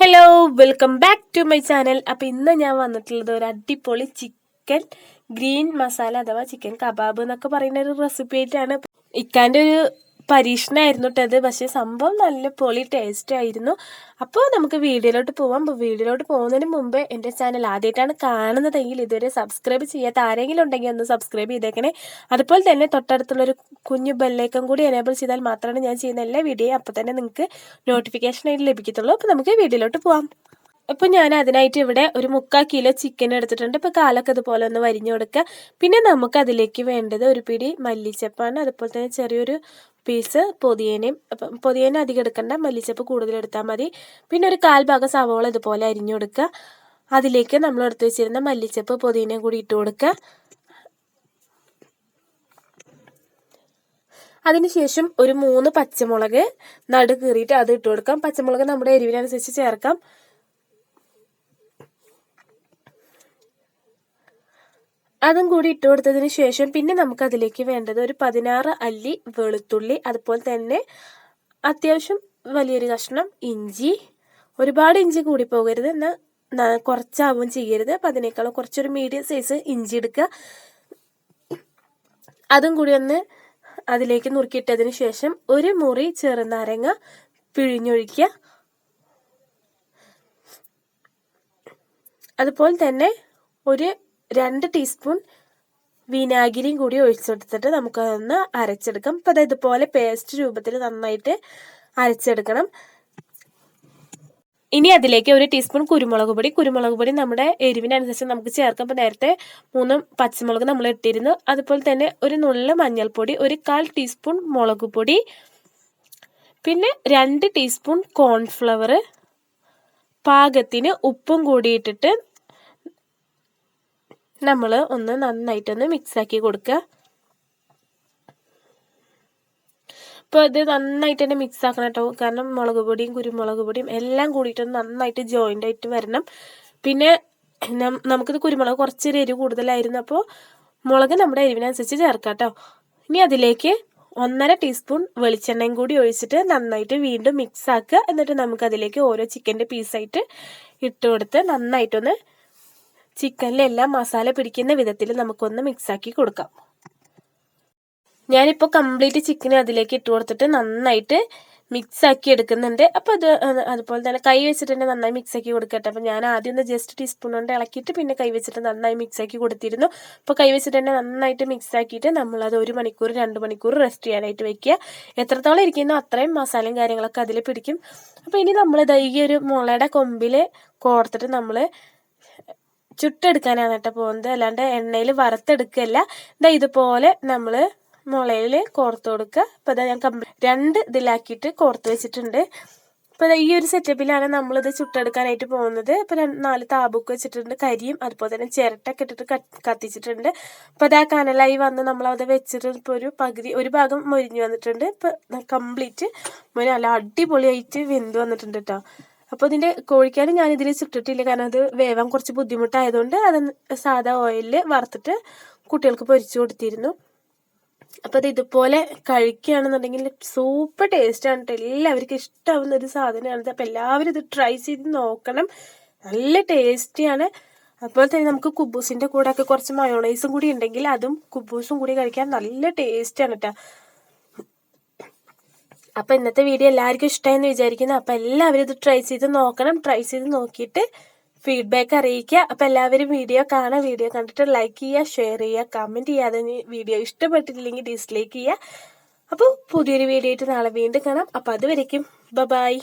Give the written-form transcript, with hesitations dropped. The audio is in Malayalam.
Hello, welcome back to my channel. അപ്പോൾ ഇന്ന് ഞാൻ വന്നിട്ടുള്ളത് ഒരു അടിപൊളി ചിക്കൻ ഗ്രീൻ മസാല അഥവാ ചിക്കൻ കബാബ് എന്നൊക്കെ പറയുന്ന ഒരു റെസിപ്പി ആയിട്ടാണ്. ഇക്കാൻ്റെ ഒരു പരീക്ഷണമായിരുന്നു കേട്ടത്. പക്ഷേ സംഭവം നല്ല പൊളി ടേസ്റ്റ് ആയിരുന്നു. അപ്പോൾ നമുക്ക് വീഡിയോയിലോട്ട് പോവാം. അപ്പോൾ വീഡിയോയിലോട്ട് പോകുന്നതിന് മുമ്പ് എൻ്റെ ചാനൽ ആദ്യമായിട്ടാണ് കാണുന്നതെങ്കിൽ ഇതുവരെ സബ്സ്ക്രൈബ് ചെയ്യാത്ത ആരെങ്കിലും ഉണ്ടെങ്കിൽ ഒന്ന് സബ്സ്ക്രൈബ് ചെയ്തേക്കണേ. അതുപോലെ തന്നെ തൊട്ടടുത്തുള്ളൊരു കുഞ്ഞു ബെല്ലൈക്കൺ കൂടി എനേബിൾ ചെയ്താൽ മാത്രമാണ് ഞാൻ ചെയ്യുന്ന എല്ലാ വീഡിയോയും അപ്പോൾ തന്നെ നിങ്ങൾക്ക് നോട്ടിഫിക്കേഷനായിട്ട് ലഭിക്കത്തുള്ളൂ. അപ്പോൾ നമുക്ക് വീഡിയോയിലോട്ട് പോവാം. അപ്പോൾ ഞാൻ അതിനായിട്ട് ഇവിടെ ഒരു 3/4 കിലോ ചിക്കൻ എടുത്തിട്ടുണ്ട്. ഇപ്പോൾ കാലൊക്കെ ഇതുപോലെ ഒന്ന് വരിഞ്ഞു കൊടുക്കുക. പിന്നെ നമുക്ക് അതിലേക്ക് വേണ്ടത് ഒരു പിടി മല്ലിച്ചപ്പാണ്. അതുപോലെ തന്നെ ചെറിയൊരു പീസ് പൊതിയനയും. അപ്പം പൊതിയന അധികം എടുക്കണ്ട, മല്ലിച്ചപ്പ് കൂടുതൽ എടുത്താൽ മതി. പിന്നെ ഒരു 1/4 ഭാഗം സവോള ഇതുപോലെ അരിഞ്ഞു കൊടുക്കുക. അതിലേക്ക് നമ്മൾ എടുത്ത് വെച്ചിരുന്ന മല്ലിച്ചപ്പ് പൊതിയനയും കൂടി ഇട്ട് കൊടുക്കുക. അതിനുശേഷം ഒരു 3 പച്ചമുളക് നടു കീറിയിട്ട് അത് ഇട്ട് കൊടുക്കാം. പച്ചമുളക് നമ്മുടെ എരിവിനനുസരിച്ച് ചേർക്കാം. അതും കൂടി ഇട്ട് കൊടുത്തതിന് ശേഷം പിന്നെ നമുക്ക് അതിലേക്ക് വേണ്ടത് ഒരു 16 അല്ലി വെളുത്തുള്ളി, അതുപോലെ തന്നെ അത്യാവശ്യം വലിയൊരു കഷ്ണം ഇഞ്ചി. ഒരുപാട് ഇഞ്ചി കൂടി പോകരുത്, എന്നാൽ കുറച്ചാവും ചെയ്യരുത്. അപ്പം അതിനേക്കാളും കുറച്ചൊരു മീഡിയം സൈസ് ഇഞ്ചി എടുക്കുക. അതും കൂടി ഒന്ന് അതിലേക്ക് നുറുക്കിയിട്ടതിന് ശേഷം ഒരു മുറി ചെറുനാരങ്ങ പിഴിഞ്ഞൊഴിക്കുക. അതുപോലെ തന്നെ ഒരു 2 ടീസ്പൂൺ വിനാഗിരിയും കൂടി ഒഴിച്ചെടുത്തിട്ട് നമുക്കതൊന്ന് അരച്ചെടുക്കാം. അപ്പോൾ അത് ഇതുപോലെ പേസ്റ്റ് രൂപത്തിൽ നന്നായിട്ട് അരച്ചെടുക്കണം. ഇനി അതിലേക്ക് ഒരു ടീസ്പൂൺ കുരുമുളക് പൊടി നമ്മുടെ എരിവിനനുസരിച്ച് നമുക്ക് ചേർക്കാം. അപ്പോൾ നേരത്തെ 3 പച്ചമുളക് നമ്മൾ ഇട്ടിരുന്നു. അതുപോലെ തന്നെ ഒരു നുള്ള് മഞ്ഞൾപ്പൊടി, ഒരു 1/4 ടീസ്പൂൺ മുളക് പൊടി, പിന്നെ 2 ടീസ്പൂൺ കോൺഫ്ലവർ, പാകത്തിന് ഉപ്പും കൂടി ഇട്ടിട്ട് നമ്മൾ ഒന്ന് നന്നായിട്ടൊന്ന് മിക്സാക്കി കൊടുക്കുക. അപ്പോൾ ഇത് നന്നായിട്ട് തന്നെ മിക്സ് ആക്കണം കേട്ടോ. കാരണം മുളക് പൊടിയും കുരുമുളക് പൊടിയും എല്ലാം കൂടിയിട്ടൊന്ന് നന്നായിട്ട് ജോയിൻ്റ് ആയിട്ട് വരണം. പിന്നെ നമുക്കിത് കുരുമുളക് കുറച്ചൊരു എരിവ് കൂടുതലായിരുന്നു. അപ്പോൾ മുളക് നമ്മുടെ എരിവിനനുസരിച്ച് ചേർക്കാം കേട്ടോ. ഇനി അതിലേക്ക് 1.5 ടീസ്പൂൺ വെളിച്ചെണ്ണയും കൂടി ഒഴിച്ചിട്ട് നന്നായിട്ട് വീണ്ടും മിക്സ് ആക്കുക. എന്നിട്ട് നമുക്കതിലേക്ക് ഓരോ ചിക്കൻ്റെ പീസായിട്ട് ഇട്ട് കൊടുത്ത് നന്നായിട്ടൊന്ന് ചിക്കനിലെല്ലാം മസാല പിടിക്കുന്ന വിധത്തിൽ നമുക്കൊന്ന് മിക്സാക്കി കൊടുക്കാം. ഞാനിപ്പോൾ കംപ്ലീറ്റ് ചിക്കൻ അതിലേക്ക് ഇട്ട് കൊടുത്തിട്ട് നന്നായിട്ട് മിക്സാക്കി എടുക്കുന്നുണ്ട്. അപ്പോൾ അതുപോലെ തന്നെ കൈ വെച്ചിട്ട് തന്നെ നന്നായി മിക്സാക്കി കൊടുക്കട്ടെ. അപ്പോൾ ഞാൻ ആദ്യം ഒന്ന് ജസ്റ്റ് ടീസ്പൂൺ കൊണ്ട് ഇളക്കിയിട്ട് പിന്നെ കൈ വെച്ചിട്ട് നന്നായി മിക്സാക്കി കൊടുത്തിരുന്നു. അപ്പോൾ കൈ വെച്ചിട്ട് തന്നെ നന്നായിട്ട് മിക്സാക്കിയിട്ട് നമ്മളത് 1 മണിക്കൂർ 2 മണിക്കൂർ റെസ്റ്റ് ചെയ്യാനായിട്ട് വെക്കുക. എത്രത്തോളം ഇരിക്കുന്നോ അത്രയും മസാലയും കാര്യങ്ങളൊക്കെ അതിൽ പിടിക്കും. അപ്പോൾ ഇനി നമ്മൾ ഈ ഒരു മുളയുടെ കൊമ്പിൽ കോർത്തിട്ട് നമ്മൾ ചുട്ടെടുക്കാനാണ് കേട്ടോ പോകുന്നത്, അല്ലാണ്ട് എണ്ണയിൽ വറുത്തെടുക്കുകയല്ല. ഇതുപോലെ നമ്മൾ മുളയിൽ കോർത്ത് കൊടുക്കുക. അപ്പോൾ അതാ ഞാൻ 2 ഇതിലാക്കിയിട്ട് കോർത്ത് വെച്ചിട്ടുണ്ട്. അപ്പോൾ ഈ ഒരു സെറ്റപ്പിലാണ് നമ്മളിത് ചുട്ടെടുക്കാനായിട്ട് പോകുന്നത്. ഇപ്പോൾ 4 താബുക്ക് വെച്ചിട്ടുണ്ട്, കരിയും അതുപോലെ തന്നെ ചിരട്ടൊക്കെ ഇട്ടിട്ട് കത്തിച്ചിട്ടുണ്ട്. അപ്പോൾ അത് ആ കനലായി വന്ന് നമ്മളത് വെച്ചിട്ട് ഇപ്പോൾ ഒരു ഭാഗം മൊരിഞ്ഞ് വന്നിട്ടുണ്ട്. ഇപ്പോൾ കംപ്ലീറ്റ് നല്ല അടിപൊളിയായിട്ട് വെന്ത് വന്നിട്ടുണ്ട് കേട്ടോ. അപ്പോൾ ഇതിൻ്റെ കോഴിക്കാണ് ഞാൻ ഇതിൽ ചുട്ടിട്ടില്ല, കാരണം അത് വേവാൻ കുറച്ച് ബുദ്ധിമുട്ടായതുകൊണ്ട് അത് സാധാ ഓയിലിൽ വറുത്തിട്ട് കുട്ടികൾക്ക് പൊരിച്ചു കൊടുത്തിരുന്നു. അപ്പോൾ അത് ഇതുപോലെ കഴിക്കുകയാണെന്നുണ്ടെങ്കിൽ സൂപ്പർ ടേസ്റ്റാണ് കേട്ടോ. എല്ലാവർക്കും ഇഷ്ടമാവുന്ന ഒരു സാധനമാണിത്. അപ്പോൾ എല്ലാവരും ഇത് ട്രൈ ചെയ്ത് നോക്കണം, നല്ല ടേസ്റ്റിയാണ്. അതുപോലെ തന്നെ നമുക്ക് കുബൂസിൻ്റെ കൂടെ ഒക്കെ കുറച്ച് മയോണൈസും കൂടി ഉണ്ടെങ്കിൽ അതും കുബൂസും കൂടി കഴിക്കാൻ നല്ല ടേസ്റ്റാണ് കേട്ടോ. അപ്പോൾ ഇന്നത്തെ വീഡിയോ എല്ലാവർക്കും ഇഷ്ടമായെന്ന് വിചാരിക്കുന്നു. അപ്പോൾ എല്ലാവരും ഇത് ട്രൈ ചെയ്ത് നോക്കണം. ട്രൈ ചെയ്ത് നോക്കിയിട്ട് ഫീഡ്ബാക്ക് അറിയിക്കുക. അപ്പോൾ എല്ലാവരും വീഡിയോ കാണുക. വീഡിയോ കണ്ടിട്ട് ലൈക്ക് ചെയ്യുക, ഷെയർ ചെയ്യുക, കമൻറ്റ് ചെയ്യാതെ വീഡിയോ ഇഷ്ടപ്പെട്ടിട്ടില്ലെങ്കിൽ ഡിസ്ലൈക്ക് ചെയ്യുക. അപ്പോൾ പുതിയൊരു വീഡിയോ ആയിട്ട് നാളെ വീണ്ടും കാണാം. അപ്പോൾ അതുവരേക്കും ബൈ.